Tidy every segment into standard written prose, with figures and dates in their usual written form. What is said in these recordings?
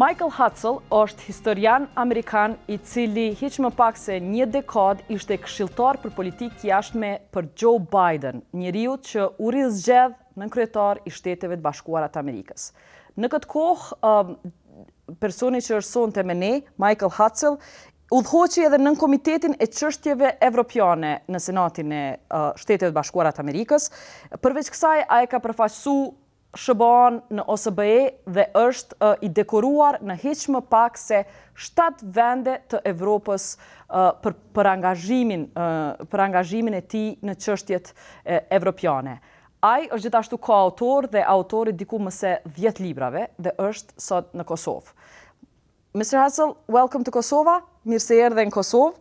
Majkëll Haltzel është historian amerikan i cili hiç më pak se një dekadë ishte këshilltar për politikë jashtme për Joe Biden, njeriu që u rizgjedh nënkryetar i Shteteve të Bashkuara të Amerikës. Në këtë kohë, personi që është sonte me ne, Majkëll Haltzel, udhëhoqi edhe nën Komitetin e Çështjeve Evropiane në Senatin e Shteteve të Bashkuara të Amerikës. Përveç kësaj, ai ka përfaqësuar SBA-n në OSBE dhe është i dekoruar në hiç më pak se 7 vende të Evropës për angazhimin e tij në çështjet evropiane. Ai është gjithashtu koautor dhe autori diku më se 10 librave dhe është sot në Kosovë. Mr. Haltzel, welcome to Kosova. Mirë se erdhe në Kosovë.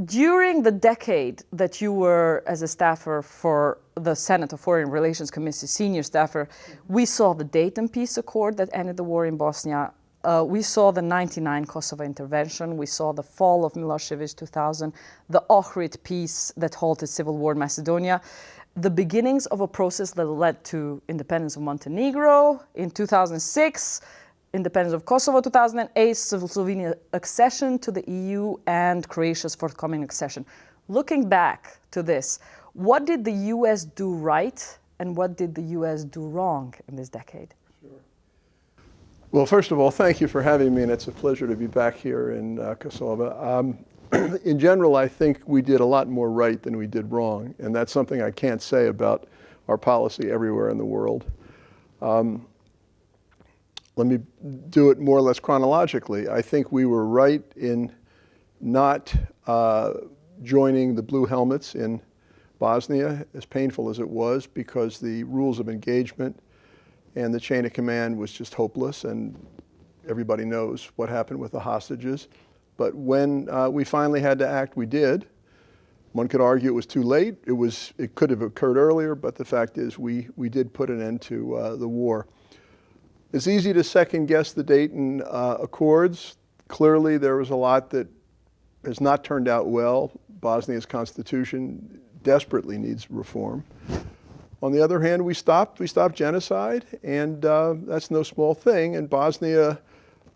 During the decade that you were as a staffer for the Senate of Foreign Relations Committee, senior staffer, we saw the Dayton Peace Accord that ended the war in Bosnia. We saw the 1999 Kosovo intervention. We saw the fall of Milosevic 2000, the Ohrid peace that halted civil war in Macedonia, the beginnings of a process that led to independence of Montenegro in 2006, independence of Kosovo 2008, Slovenia's accession to the EU, and Croatia's forthcoming accession. Looking back to this, what did the U.S. do right and what did the U.S. do wrong in this decade? Sure. Well, first of all, thank you for having me, and it's a pleasure to be back here in Kosovo. In general, I think we did a lot more right than we did wrong, and that's something I can't say about our policy everywhere in the world. Let me do it more or less chronologically. I think we were right in not joining the Blue Helmets in Bosnia, as painful as it was, because the rules of engagement and the chain of command was just hopeless, and everybody knows what happened with the hostages. But when we finally had to act, we did. One could argue it was too late. It could have occurred earlier, but the fact is we did put an end to the war. It's easy to second guess the Dayton Accords. Clearly, there was a lot that has not turned out well. Bosnia's constitution desperately needs reform. On the other hand, we stopped genocide, and that's no small thing. And Bosnia,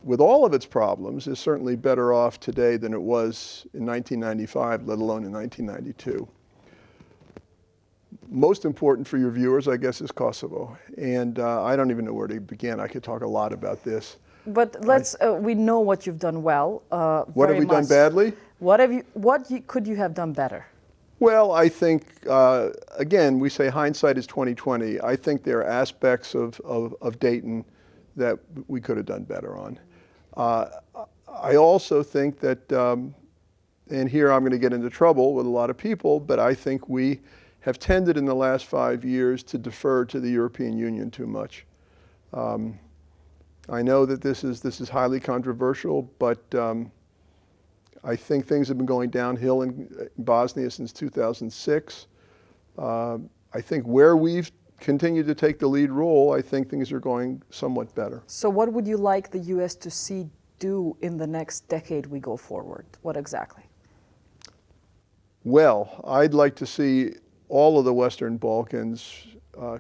with all of its problems, is certainly better off today than it was in 1995, let alone in 1992. Most important for your viewers, I guess, is Kosovo. And I don't even know where to begin. I could talk a lot about this. But we know what you've done well. What have we done badly? What could you have done better? Well, I think, again, we say hindsight is 20/20. I think there are aspects of Dayton that we could have done better on. I also think that, and here I'm going to get into trouble with a lot of people, but I think we have tended in the last 5 years to defer to the European Union too much. I know that this is highly controversial, but I think things have been going downhill in Bosnia since 2006. I think where we've continued to take the lead role, I think things are going somewhat better. So what would you like the U.S. to see do in the next decade we go forward? What exactly? Well, I'd like to see all of the Western Balkans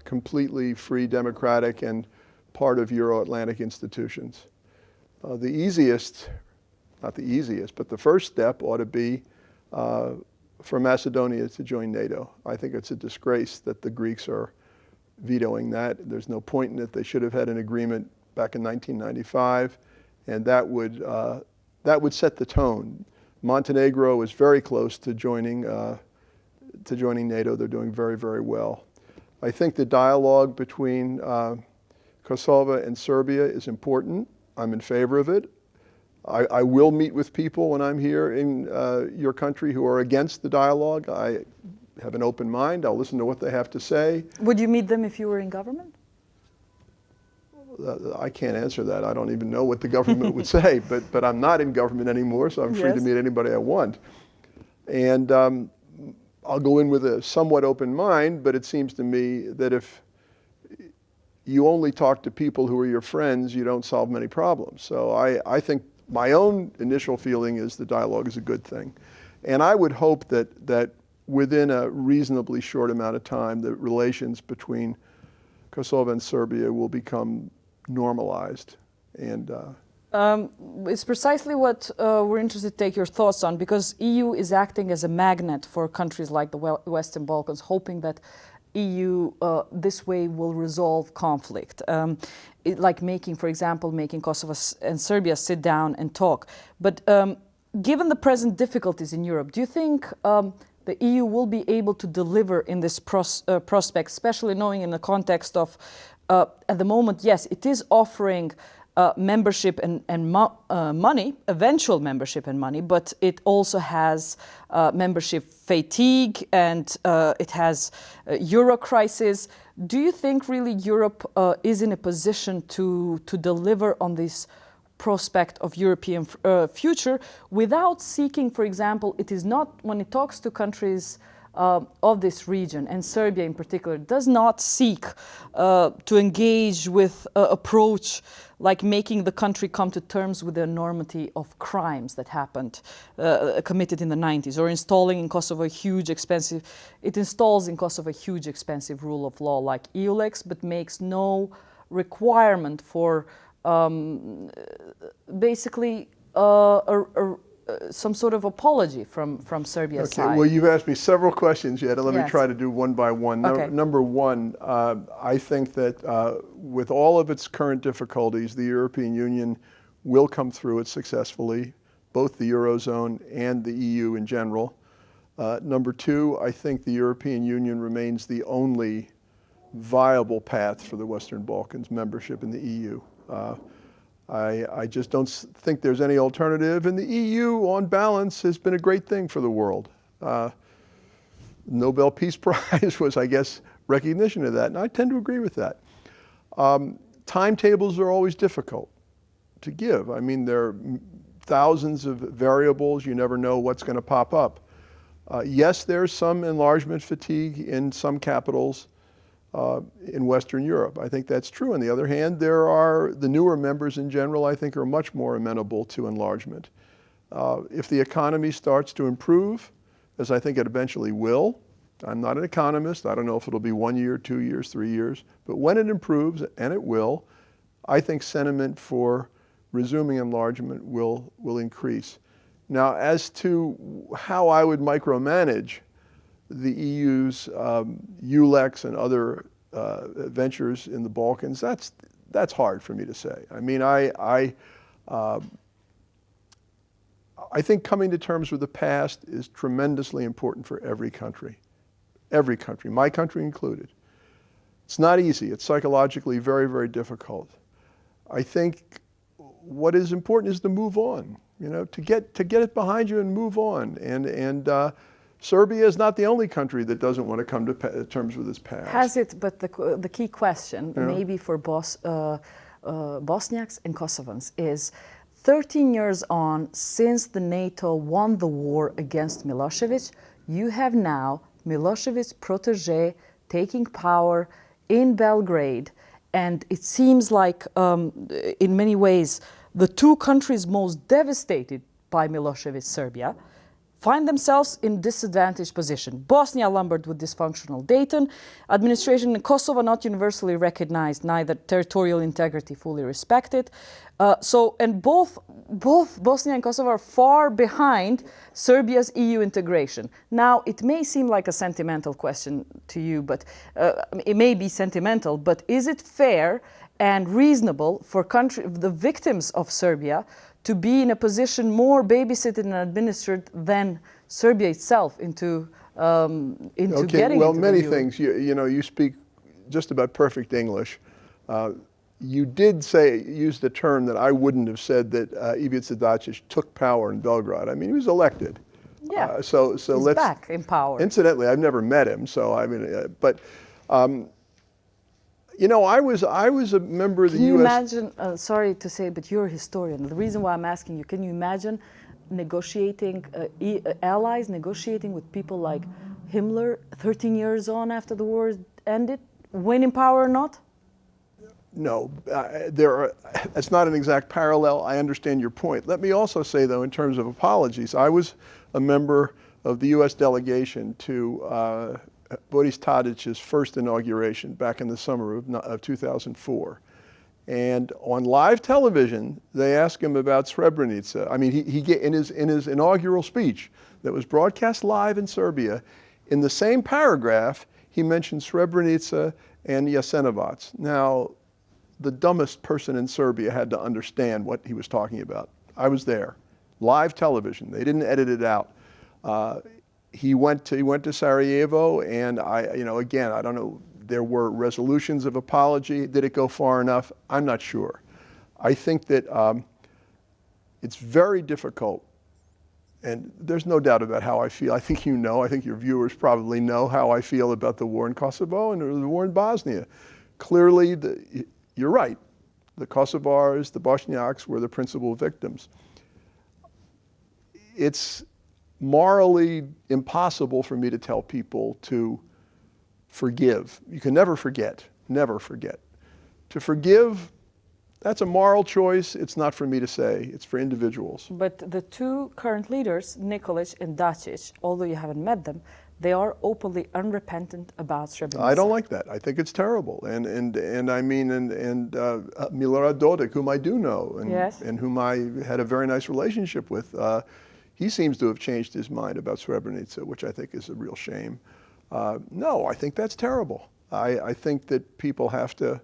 completely free, democratic, and part of Euro-Atlantic institutions. The easiest, not the easiest, but the first step ought to be for Macedonia to join NATO. I think it's a disgrace that the Greeks are vetoing that. There's no point in it. They should have had an agreement back in 1995, and that would set the tone. Montenegro is very close to joining NATO. They're doing very, very well. I think the dialogue between Kosovo and Serbia is important. I'm in favor of it. I will meet with people when I'm here in your country who are against the dialogue. I have an open mind. I'll listen to what they have to say. Would you meet them if you were in government? I can't answer that. I don't even know what the government would say, but I'm not in government anymore, so I'm free to meet anybody I want. And I'll go in with a somewhat open mind, but it seems to me that if you only talk to people who are your friends, you don't solve many problems. So I think my own initial feeling is the dialogue is a good thing. And I would hope that within a reasonably short amount of time, the relations between Kosovo and Serbia will become normalized. And it's precisely what we're interested to take your thoughts on, because EU is acting as a magnet for countries like the Western Balkans, hoping that EU this way will resolve conflict. Like for example, making Kosovo and Serbia sit down and talk. But given the present difficulties in Europe, do you think the EU will be able to deliver in this prospect, especially knowing in the context of, at the moment, yes, it is offering membership and money, eventual membership and money, but it also has membership fatigue, and it has Euro crisis. Do you think really Europe is in a position to deliver on this prospect of European future without seeking, for example, it is not, when it talks to countries of this region, and Serbia in particular, does not seek to engage with approach like making the country come to terms with the enormity of crimes that happened, committed in the 90s, or installing in Kosovo a huge expensive, it installs in Kosovo a huge expensive rule of law like EULEX, but makes no requirement for basically some sort of apology from Serbia's side. Well, you've asked me several questions yet, and let me try to do one by one. Okay. Number one, I think that with all of its current difficulties, the European Union will come through it successfully, both the Eurozone and the EU in general. Number two, I think the European Union remains the only viable path for the Western Balkans membership in the EU. I just don't think there's any alternative, and the EU, on balance, has been a great thing for the world. Nobel Peace Prize was, I guess, recognition of that, and I tend to agree with that. Timetables are always difficult to give. I mean, there are thousands of variables. You never know what's going to pop up. Yes, there's some enlargement fatigue in some capitals in Western Europe. I think that's true. On the other hand, there are the newer members in general, I think, are much more amenable to enlargement. If the economy starts to improve, as I think it eventually will, I'm not an economist, I don't know if it'll be 1 year, 2 years, 3 years, but when it improves, and it will, I think sentiment for resuming enlargement will increase. Now, as to how I would micromanage the EU's EULEX and other ventures in the Balkans, that's hard for me to say. I mean, I think coming to terms with the past is tremendously important for every country, my country included. It's not easy. It's psychologically very, very difficult. I think what is important is to move on, you know, to get it behind you and move on. And Serbia is not the only country that doesn't want to come to terms with its past. Has it? But the key question, maybe for Bosniaks and Kosovans, is 13 years on since the NATO won the war against Milosevic, you have now Milosevic's protege taking power in Belgrade, and it seems like in many ways the two countries most devastated by Milosevic, Serbia, find themselves in disadvantaged position. Bosnia lumbered with dysfunctional Dayton, administration in Kosovo not universally recognized, neither territorial integrity fully respected. And both Bosnia and Kosovo are far behind Serbia's EU integration. Now, it may seem like a sentimental question to you, but it may be sentimental, but is it fair and reasonable for the victims of Serbia to be in a position more babysitted and administered than Serbia itself into getting well, into many the EU. things. You know, you speak just about perfect English. You did use the term that I wouldn't have said, that Ivica Dačić took power in Belgrade. I mean, he was elected. Yeah, so he's let's back in power. Incidentally, I've never met him, so I mean, you know, I was a member of the Can you U.S. imagine, sorry to say, but you're a historian. The reason why I'm asking you, can you imagine negotiating, allies negotiating with people like Himmler 13 years on after the war ended, winning power or not? No, it's not an exact parallel. I understand your point. Let me also say, though, in terms of apologies, I was a member of the U.S. delegation to Boris Tadic's first inauguration back in the summer of 2004. And on live television, they asked him about Srebrenica. I mean, in his inaugural speech that was broadcast live in Serbia, in the same paragraph, he mentioned Srebrenica and Jasenovac. Now, the dumbest person in Serbia had to understand what he was talking about. I was there, live television. They didn't edit it out. He went to Sarajevo, and again, I don't know. There were resolutions of apology. Did it go far enough? I'm not sure. I think that it's very difficult, and there's no doubt about how I feel. I think you know, I think your viewers probably know how I feel about the war in Kosovo and the war in Bosnia. Clearly, you're right. The Kosovars, the Bosniaks were the principal victims. It's morally impossible for me to tell people to forgive. You can never forget, never forget. To forgive, that's a moral choice. It's not for me to say, it's for individuals. But the two current leaders, Nikolic and Dacic, although you haven't met them, they are openly unrepentant about Srebrenica. I don't like that. I think it's terrible. And Milorad Dodik, whom I do know, and whom I had a very nice relationship with, he seems to have changed his mind about Srebrenica, which I think is a real shame. No, I think that's terrible. I think that people have to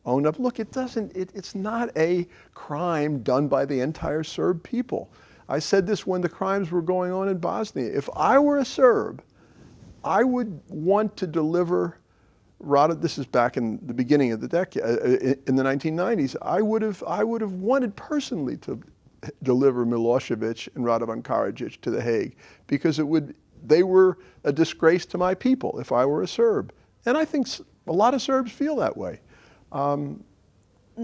own up. Look, it's not a crime done by the entire Serb people. I said this when the crimes were going on in Bosnia. If I were a Serb, I would want to deliver this is back in the beginning of the decade, in the 1990s, I would have wanted personally to deliver Milosevic and Radovan Karadzic to The Hague, because they were a disgrace to my people if I were a Serb. And I think a lot of Serbs feel that way.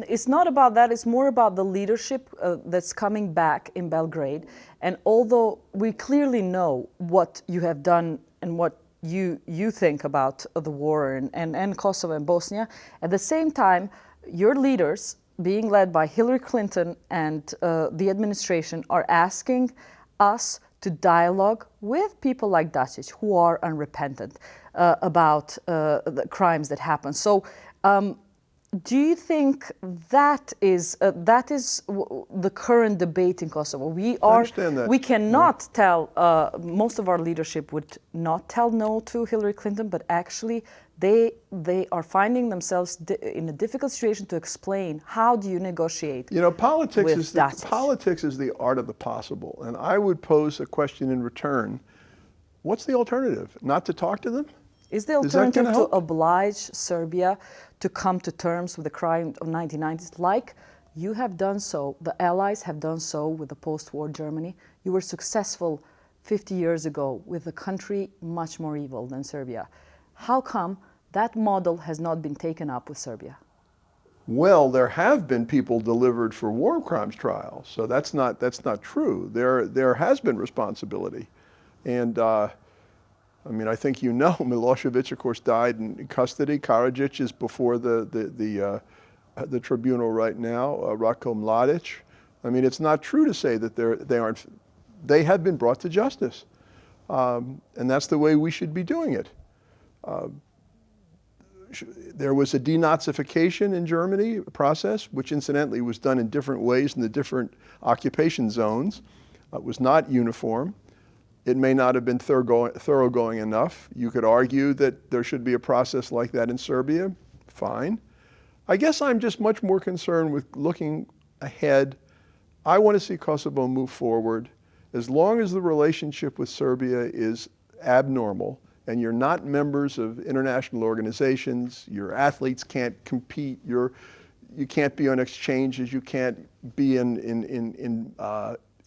It's not about that, it's more about the leadership that's coming back in Belgrade. And although we clearly know what you have done and what you think about the war and Kosovo and Bosnia, at the same time, your leaders, being led by Hillary Clinton and the administration, are asking us to dialogue with people like Dacic, who are unrepentant about the crimes that happen. So do you think that is the current debate in Kosovo? I understand that. We cannot tell, most of our leadership would not tell no to Hillary Clinton, but actually they are finding themselves in a difficult situation to explain how do you negotiate. You know, politics is Dacic. the art of the possible, and I would pose a question in return: what's the alternative? Not to talk to them? Is the alternative to oblige Serbia to come to terms with the crime of 1990s, like you have done so, the Allies have done so with the post-war Germany? You were successful 50 years ago with a country much more evil than Serbia. How come that model has not been taken up with Serbia? Well, there have been people delivered for war crimes trials, so that's not true. There has been responsibility, and I mean, I think you know, Milosevic, of course, died in custody. Karadzic is before the tribunal right now. Ratko Mladic. I mean, it's not true to say that they have been brought to justice, and that's the way we should be doing it. There was a denazification in Germany process, which incidentally was done in different ways in the different occupation zones. It was not uniform. It may not have been thoroughgoing enough. You could argue that there should be a process like that in Serbia. Fine. I guess I'm just much more concerned with looking ahead. I want to see Kosovo move forward. As long as the relationship with Serbia is abnormal and you're not members of international organizations, your athletes can't compete, you can't be on exchanges, you can't be in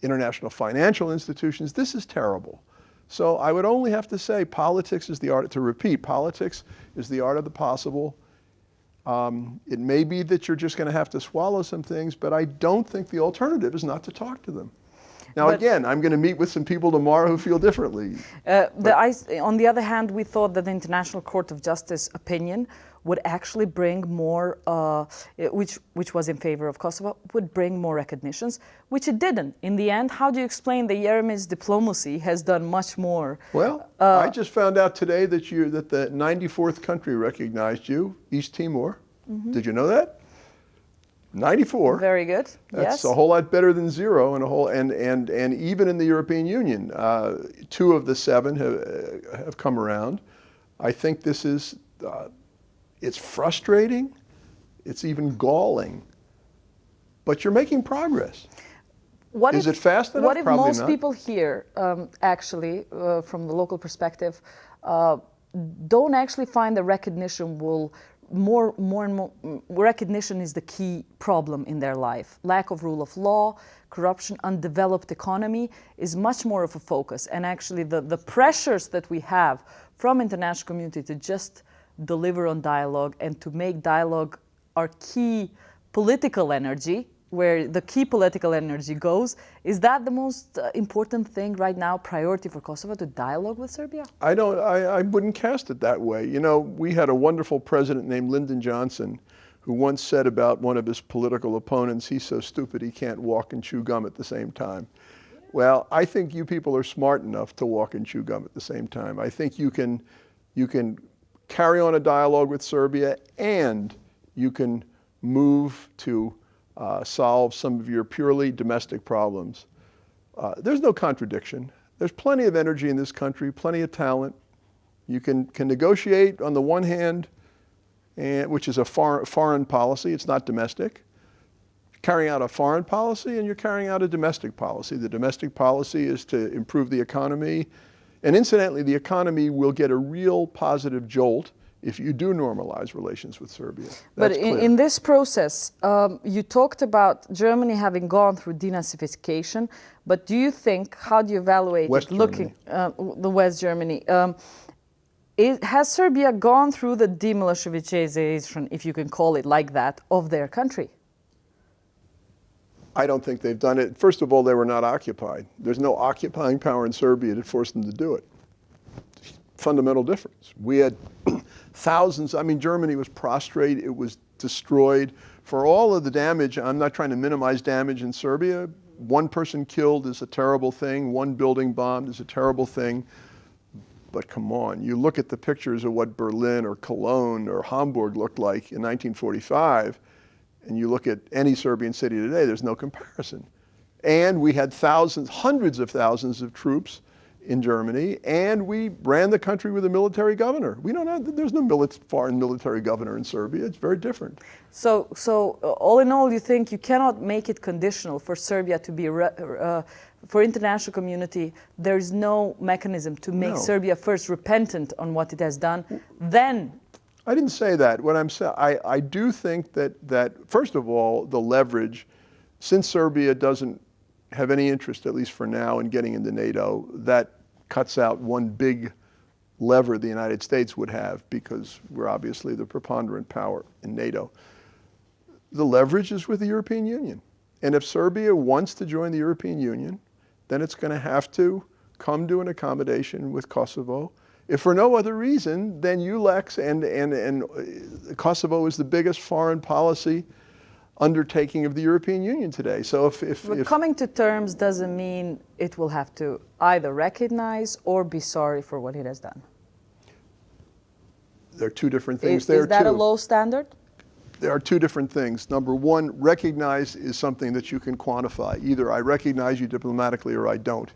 international financial institutions, this is terrible. So I would only have to say politics is the art, to repeat, politics is the art of the possible. It may be that you're just going to have to swallow some things, but I don't think the alternative is not to talk to them. Now, again, I'm going to meet with some people tomorrow who feel differently. On the other hand, we thought that the International Court of Justice opinion would actually bring more, which was in favor of Kosovo, would bring more recognitions, which it didn't. In the end, how do you explain that Jeremy's diplomacy has done much more? Well, I just found out today that the 94th country recognized you, East Timor. Mm-hmm. Did you know that? 94. Very good. That's yes. a whole lot better than zero, and even in the European Union, 2 of the 7 have come around. I think this is, it's frustrating, it's even galling, but you're making progress. Is it fast enough? What if Probably most not. people here, actually, from the local perspective, don't actually find the recognition will more and more recognition is the key problem in their life. Lack of rule of law, corruption, undeveloped economy is much more of a focus. And actually the pressures that we have from international community to just deliver on dialogue and to make dialogue our key political energy, where the key political energy goes, is that the most important thing right now, priority for Kosovo, to dialogue with Serbia? I wouldn't cast it that way. You know, we had a wonderful president named Lyndon Johnson who once said about one of his political opponents, he's so stupid he can't walk and chew gum at the same time. Well, I think you people are smart enough to walk and chew gum at the same time. I think you can carry on a dialogue with Serbia, and you can move to solve some of your purely domestic problems. There's no contradiction. There's plenty of energy in this country, plenty of talent. You can negotiate on the one hand, which is a foreign policy, it's not domestic. Carrying out a foreign policy, and you're carrying out a domestic policy. The domestic policy is to improve the economy, and incidentally, the economy will get a real positive jolt if you do normalize relations with Serbia. But in this process, you talked about Germany having gone through denazification, but do you think, how do you evaluate the West Germany? Has Serbia gone through the demilitarization, if you can call it like that, of their country? I don't think they've done it. First of all, they were not occupied. There's no occupying power in Serbia that forced them to do it. Fundamental difference. We had thousands, I mean, Germany was prostrate, it was destroyed. For all of the damage, I'm not trying to minimize damage in Serbia. 1 person killed is a terrible thing, 1 building bombed is a terrible thing. But come on, you look at the pictures of what Berlin or Cologne or Hamburg looked like in 1945, and you look at any Serbian city today, there's no comparison. And we had thousands, hundreds of thousands of troops in Germany, and we ran the country with a military governor. We don't have, there's no foreign military governor in Serbia. It's very different. So all in all, you think you cannot make it conditional for Serbia to be, for international community, there's no mechanism to make Serbia first repentant on what it has done, then? I didn't say that. What I'm saying, I do think that first of all, the leverage, since Serbia doesn't have any interest, at least for now, in getting into NATO, that cuts out one big lever the United States would have, because we're obviously the preponderant power in NATO. The leverage is with the European Union. And if Serbia wants to join the European Union, then it's going to have to come to an accommodation with Kosovo. If for no other reason, then ULEX and Kosovo is the biggest foreign policy undertaking of the European Union today. So if coming to terms doesn't mean it will have to either recognize or be sorry for what it has done. There are 2 different things. Is that a low standard? There are 2 different things. Number 1, recognize is something that you can quantify. Either I recognize you diplomatically or I don't.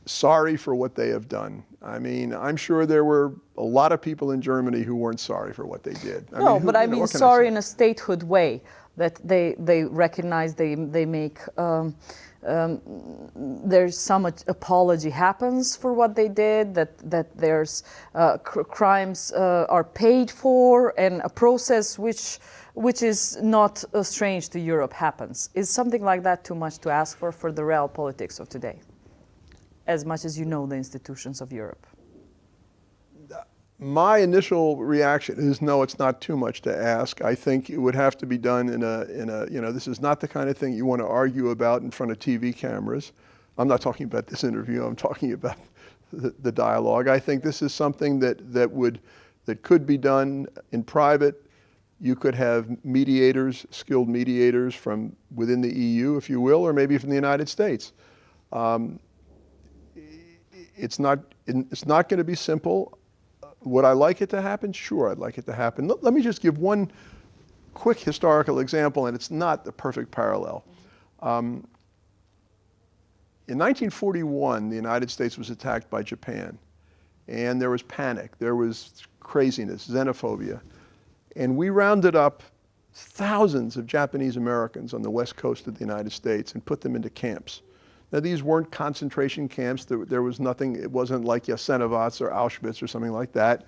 Sorry for what they have done. I mean, I'm sure there were a lot of people in Germany who weren't sorry for what they did. I mean sorry in a statehood way, that they recognize, they make, there's some apology happens for what they did, that there's crimes are paid for, and a process which is not strange to Europe happens. Is something like that too much to ask for the real politics of today, as much as you know the institutions of Europe? My initial reaction is no, it's not too much to ask. I think it would have to be done in a you know, this is not the kind of thing you want to argue about in front of TV cameras. I'm not talking about this interview, I'm talking about the dialogue. I think this is something that could be done in private. You could have mediators, skilled mediators from within the EU, if you will, or maybe from the United States. It's not going to be simple. Would I like it to happen? Sure, I'd like it to happen. Let me just give one quick historical example, and it's not the perfect parallel. In 1941, the United States was attacked by Japan, and there was panic, there was craziness, xenophobia, and we rounded up thousands of Japanese Americans on the west coast of the United States and put them into camps. Now, these weren't concentration camps. There was nothing, it wasn't like Jasenovac or Auschwitz or something like that.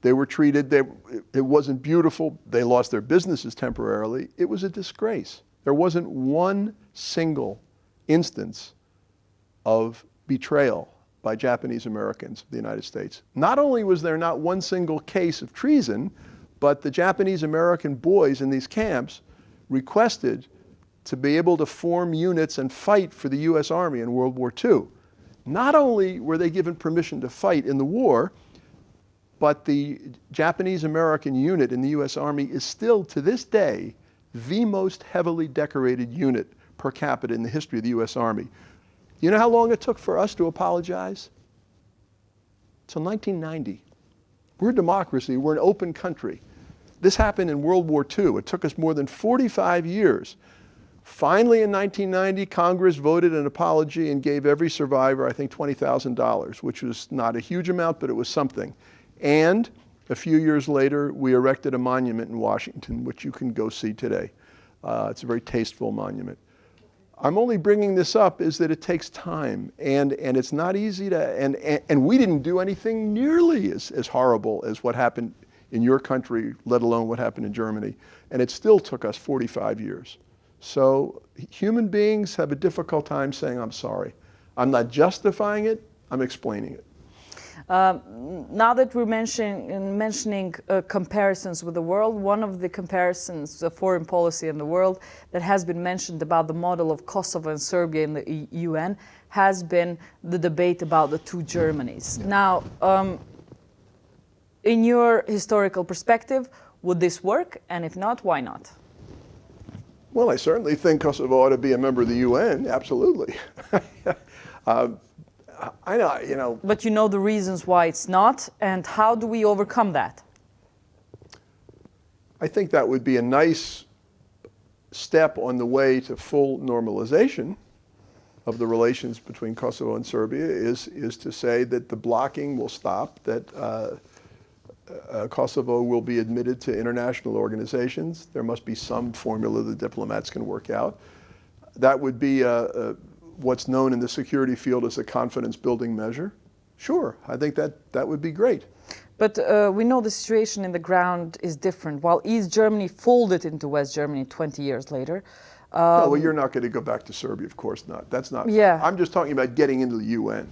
They were treated, it wasn't beautiful. They lost their businesses temporarily. It was a disgrace. There wasn't one single instance of betrayal by Japanese Americans of the United States. Not only was there not one single case of treason, but the Japanese American boys in these camps requested to be able to form units and fight for the US Army in World War II. Not only were they given permission to fight in the war, but the Japanese American unit in the US Army is still, to this day, the most heavily decorated unit per capita in the history of the US Army. You know how long it took for us to apologize? Till 1990. We're a democracy, we're an open country. This happened in World War II. It took us more than 45 years. Finally, in 1990, Congress voted an apology and gave every survivor, I think, $20,000, which was not a huge amount, but it was something. And a few years later, we erected a monument in Washington, which you can go see today. It's a very tasteful monument. I'm only bringing this up is that it takes time, and it's not easy to, and we didn't do anything nearly as horrible as what happened in your country, let alone what happened in Germany. And it still took us 45 years. So human beings have a difficult time saying, I'm sorry. I'm not justifying it, I'm explaining it. Now that we're mentioning comparisons with the world, one of the comparisons of foreign policy in the world that has been mentioned about the model of Kosovo and Serbia in the UN has been the debate about the two Germanys. Yeah. Now, in your historical perspective, would this work? And if not, why not? Well, I certainly think Kosovo ought to be a member of the UN, absolutely. I know, you know. But you know the reasons why it's not, and how do we overcome that? I think that would be a nice step on the way to full normalization of the relations between Kosovo and Serbia is to say that the blocking will stop, that Kosovo will be admitted to international organizations. There must be some formula the diplomats can work out. That would be what's known in the security field as a confidence building measure. Sure, I think that would be great. But we know the situation in the ground is different. While East Germany folded into West Germany 20 years later. No, well, you're not going to go back to Serbia, of course not. That's not. Yeah. I'm just talking about getting into the UN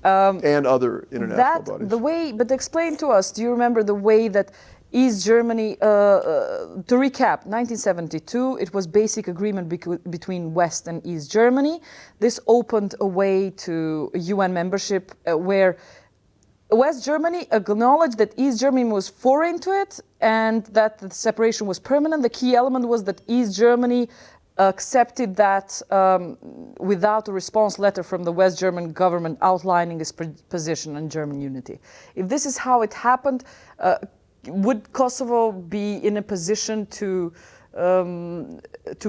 and other international bodies. The way, but explain to us, do you remember the way that East Germany, to recap, 1972, it was basic agreement between West and East Germany. This opened a way to UN membership where West Germany acknowledged that East Germany was foreign to it and that the separation was permanent. The key element was that East Germany accepted that without a response letter from the West German government outlining its position on German unity. If this is how it happened, would Kosovo be in a position to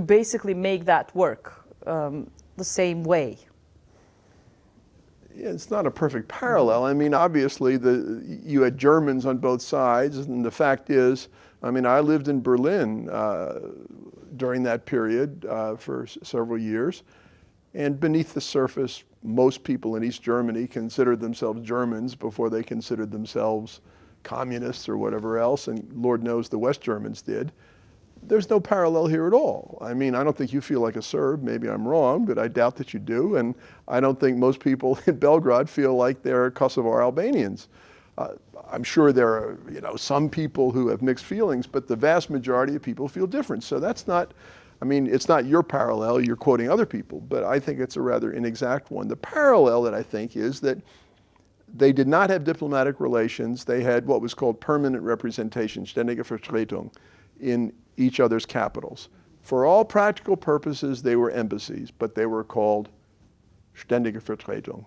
basically make that work the same way? Yeah, it's not a perfect parallel. I mean, obviously, you had Germans on both sides, and the fact is, I mean, I lived in Berlin during that period for several years, and beneath the surface, most people in East Germany considered themselves Germans before they considered themselves communists or whatever else, and Lord knows the West Germans did. There's no parallel here at all. I mean, I don't think you feel like a Serb. Maybe I'm wrong, but I doubt that you do. And I don't think most people in Belgrade feel like they're Kosovar Albanians. I'm sure there are, you know, some people who have mixed feelings, but the vast majority of people feel different. So that's not, I mean, it's not your parallel. You're quoting other people, but I think it's a rather inexact one. The parallel that I think is that they did not have diplomatic relations. They had what was called permanent representation, ständige Vertretung, in each other's capitals. For all practical purposes, they were embassies, but they were called ständige Vertretung.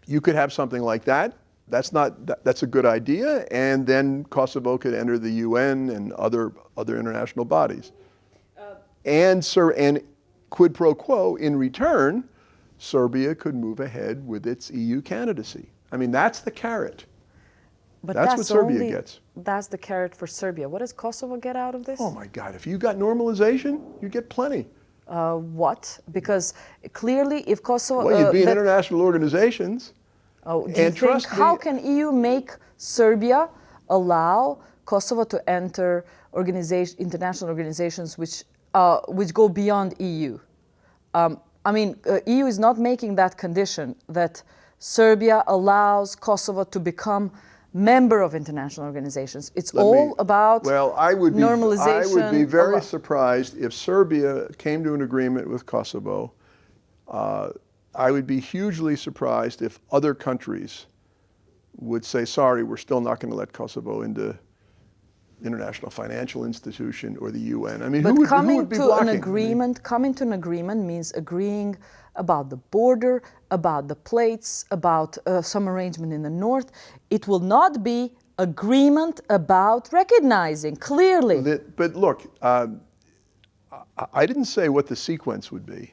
You could have something like that. that's a good idea, and then Kosovo could enter the UN and other international bodies. And quid pro quo, in return, Serbia could move ahead with its EU candidacy. I mean, that's the carrot. But that's what Serbia gets. That's the carrot for Serbia. What does Kosovo get out of this? Oh my God, if you got normalization, you get plenty. What? Because clearly if Kosovo... Well, you'd be in international organizations. Oh, do you think, how can EU make Serbia allow Kosovo to enter international organizations which go beyond EU? I mean, EU is not making that condition that Serbia allows Kosovo to become member of international organizations. It's about normalization. I would be very surprised if Serbia came to an agreement with Kosovo. I would be hugely surprised if other countries would say, sorry, we're still not going to let Kosovo into international financial institution or the UN. I mean, who would be blocking? Coming to an agreement means agreeing about the border, about the plates, about some arrangement in the north. It will not be agreement about recognizing, clearly. But look, I didn't say what the sequence would be.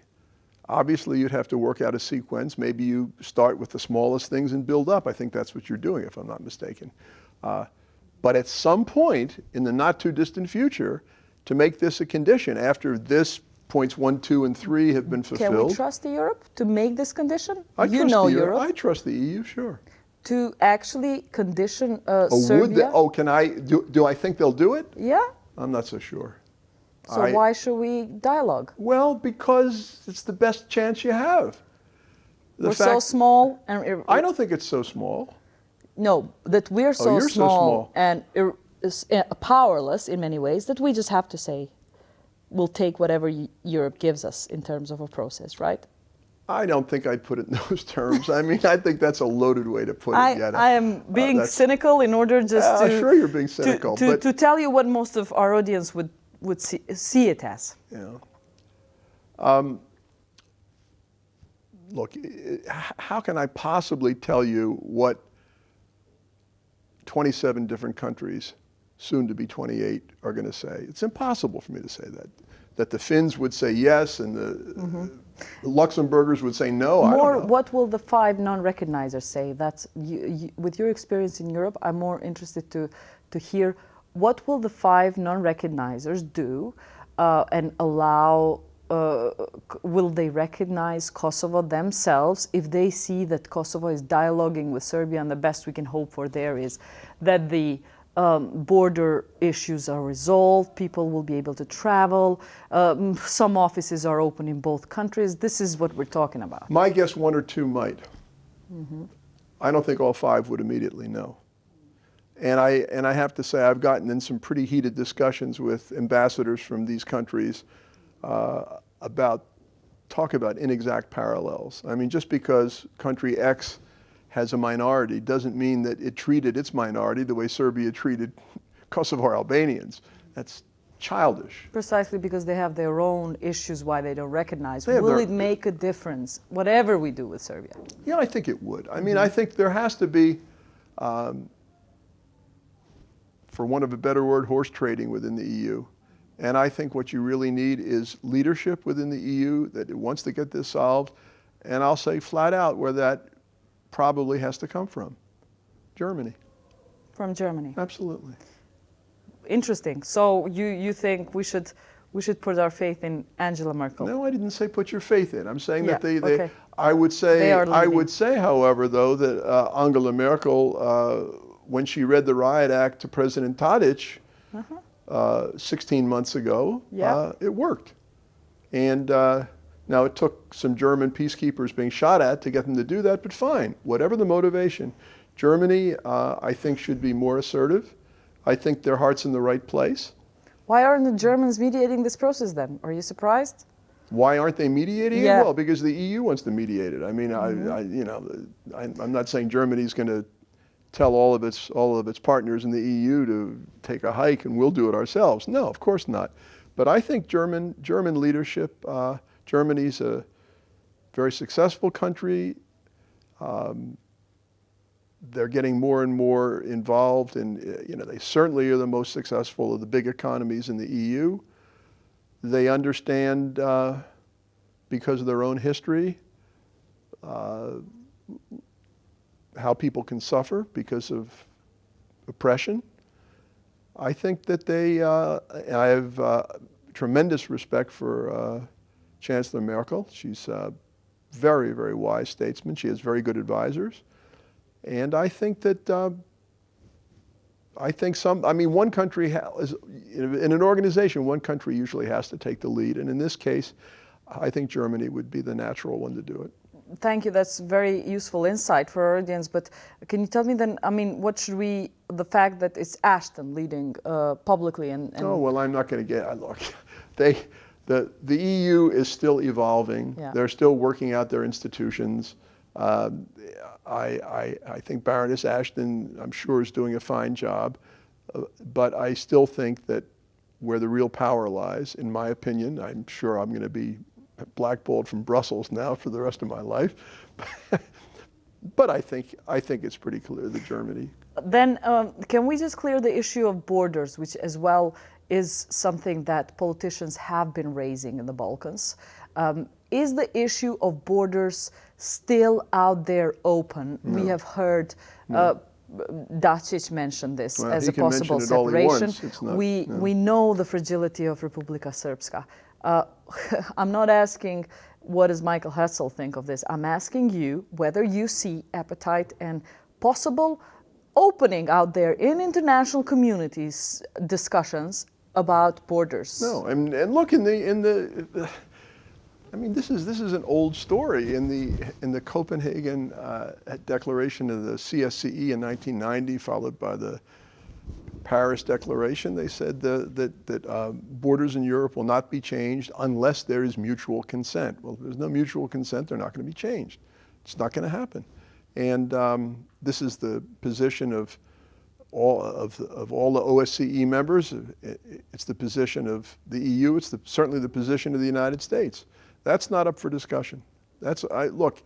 Obviously, you'd have to work out a sequence. Maybe you start with the smallest things and build up. I think that's what you're doing, if I'm not mistaken. But at some point in the not too distant future, to make this a condition, after this points 1, 2, and 3 have been fulfilled. Can we trust Europe to make this condition? I trust Europe. I trust the EU, sure. To actually condition Serbia? Do I think they'll do it? Yeah. I'm not so sure. So why should we dialogue? Well, because it's the best chance you have. We're so small. And I don't think it's so small. No, that we're so small and powerless in many ways that we just have to say, we'll take whatever Europe gives us in terms of a process, right? I don't think I'd put it in those terms. I mean, I think that's a loaded way to put it, Jeta. I am being cynical in order just to... Sure, you're being cynical. To tell you what most of our audience would see it as. Yeah. Look, how can I possibly tell you what 27 different countries, soon to be 28, are going to say? It's impossible for me to say that. That the Finns would say yes and the Luxembourgers would say no. I don't know. What will the 5 non-recognizers say? That's with your experience in Europe, I'm more interested to hear what will the 5 non-recognizers do and allow. Will they recognize Kosovo themselves if they see that Kosovo is dialoguing with Serbia, and the best we can hope for there is that the border issues are resolved, people will be able to travel, some offices are open in both countries. This is what we're talking about. My guess, 1 or 2 might. I don't think all 5 would immediately know. And I have to say, I've gotten in some pretty heated discussions with ambassadors from these countries talk about inexact parallels. I mean, just because country X has a minority doesn't mean that it treated its minority the way Serbia treated Kosovo Albanians. That's childish. Precisely because they have their own issues why they don't recognize. Will it make a difference, whatever we do with Serbia? Yeah, I think it would. I mean, I think there has to be, for want of a better word, horse trading within the EU. And I think what you really need is leadership within the EU that wants to get this solved. And I'll say flat out where that probably has to come from. Germany. From Germany. Absolutely. Interesting. So you think we should put our faith in Angela Merkel? No, I didn't say put your faith in. I'm saying that they I would say, however, though, that Angela Merkel, when she read the Riot Act to President Tadic, 16 months ago, it worked. And now it took some German peacekeepers being shot at to get them to do that, but fine, whatever the motivation. Germany, I think, should be more assertive. I think their heart's in the right place. Why aren't the Germans mediating this process then? Are you surprised? Why aren't they mediating it? Well, because the EU wants to mediate it. I mean, I'm not saying Germany's going to tell all of its partners in the EU to take a hike and we'll do it ourselves. No, of course not. But I think German leadership, Germany's a very successful country. they're getting more and more involved, and they certainly are the most successful of the big economies in the EU. They understand, because of their own history, how people can suffer because of oppression. I think that I have tremendous respect for Chancellor Merkel. She's a very, very wise statesman. She has very good advisors. And I think that, one country in an organization, one country usually has to take the lead. And in this case, I think Germany would be the natural one to do it. Thank you. That's very useful insight for our audience. But can you tell me then, what should the fact that it's Ashton leading publicly and... Oh, well, I'm not going to get, look, the EU is still evolving. Yeah. They're still working out their institutions. I think Baroness Ashton, I'm sure, is doing a fine job. But I still think that where the real power lies, in my opinion, I'm sure I'm going to be blackballed from Brussels now for the rest of my life. But I think it's pretty clear that Germany. Then can we just clear the issue of borders, which as well is something that politicians have been raising in the Balkans? Is the issue of borders still out there open? No. We have heard Dacic mention this as a possible separation. We know the fragility of Republika Srpska. I'm not asking what does Majkëll Haltzel think of this. I'm asking you whether you see appetite and possible opening out there in international communities discussions about borders. No, and look this is an old story. In the Copenhagen Declaration of the CSCE in 1990, followed by the Paris Declaration, they said that borders in Europe will not be changed unless there is mutual consent. Well, if there's no mutual consent, they're not going to be changed. It's not going to happen. And this is the position of all the OSCE members. It's the position of the EU. It's certainly the position of the United States. That's not up for discussion. Look,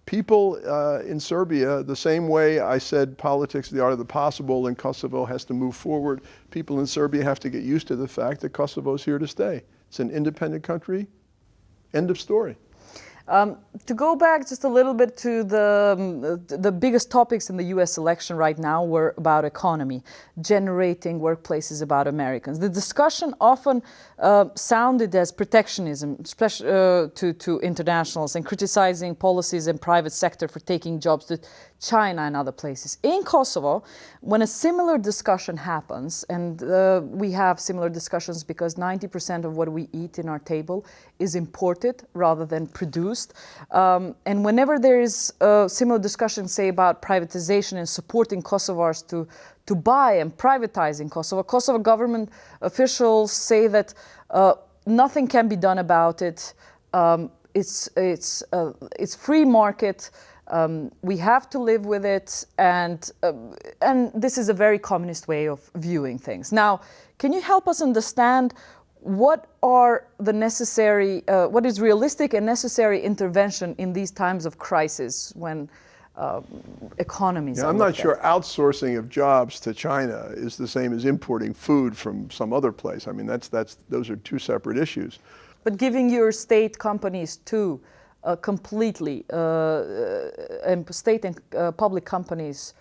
people in Serbia, the same way I said politics, the art of the possible, and Kosovo has to move forward, people in Serbia have to get used to the fact that Kosovo's here to stay. It's an independent country. End of story. To go back just a little bit to the biggest topics in the U.S. election right now were about economy, generating workplaces about Americans. The discussion often sounded as protectionism, especially to internationals, and criticizing policies and private sector for taking jobs to China and other places. In Kosovo, when a similar discussion happens, and we have similar discussions because 90% of what we eat in our table is imported rather than produced. And whenever there is a similar discussion, say, about privatization and supporting Kosovars to buy and privatize in Kosovo, Kosovo government officials say that nothing can be done about it. It's free market. We have to live with it, and this is a very communist way of viewing things. Now, can you help us understand what is realistic and necessary intervention in these times of crisis when economies are I'm not sure outsourcing of jobs to China is the same as importing food from some other place. I mean, those are two separate issues. But giving your state companies to completely, and state and public companies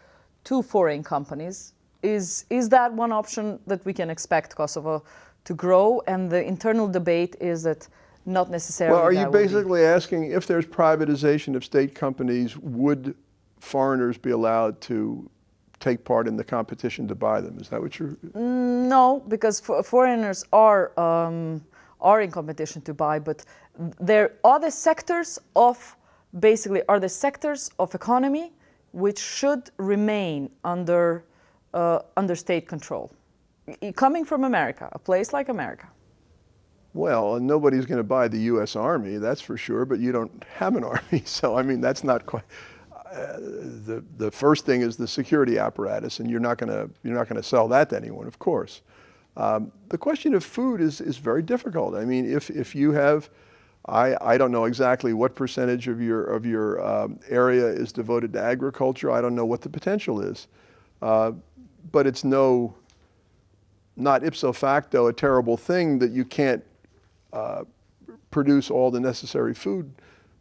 to foreign companies, is that one option that we can expect Kosovo to grow? And the internal debate is that not necessarily. Well, are you basically asking, if there's privatization of state companies, would foreigners be allowed to take part in the competition to buy them? Is that what you're? No, because foreigners are in competition to buy, but there are the sectors of economy which should remain under state control. Coming from America, a place like America. Well, nobody's going to buy the U.S. Army, that's for sure, but you don't have an army, so I mean, that's not quite. The first thing is the security apparatus, and you're not going to sell that to anyone, of course. The question of food is very difficult. I mean, if you have I don't know exactly what percentage of your area is devoted to agriculture. I don't know what the potential is, but it's not ipso facto a terrible thing that you can't produce all the necessary food.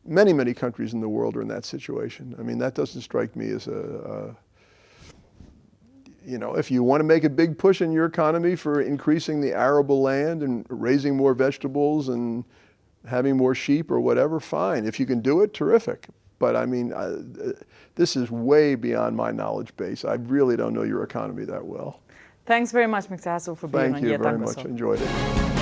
Many countries in the world are in that situation. I mean, that doesn't strike me as you know, if you want to make a big push in your economy for increasing the arable land and raising more vegetables and having more sheep or whatever, fine. If you can do it, terrific. But I mean, this is way beyond my knowledge base. I really don't know your economy that well. Thanks very much, Mr. Haltzel, for being on Jeta. Thank you very much. Enjoyed it.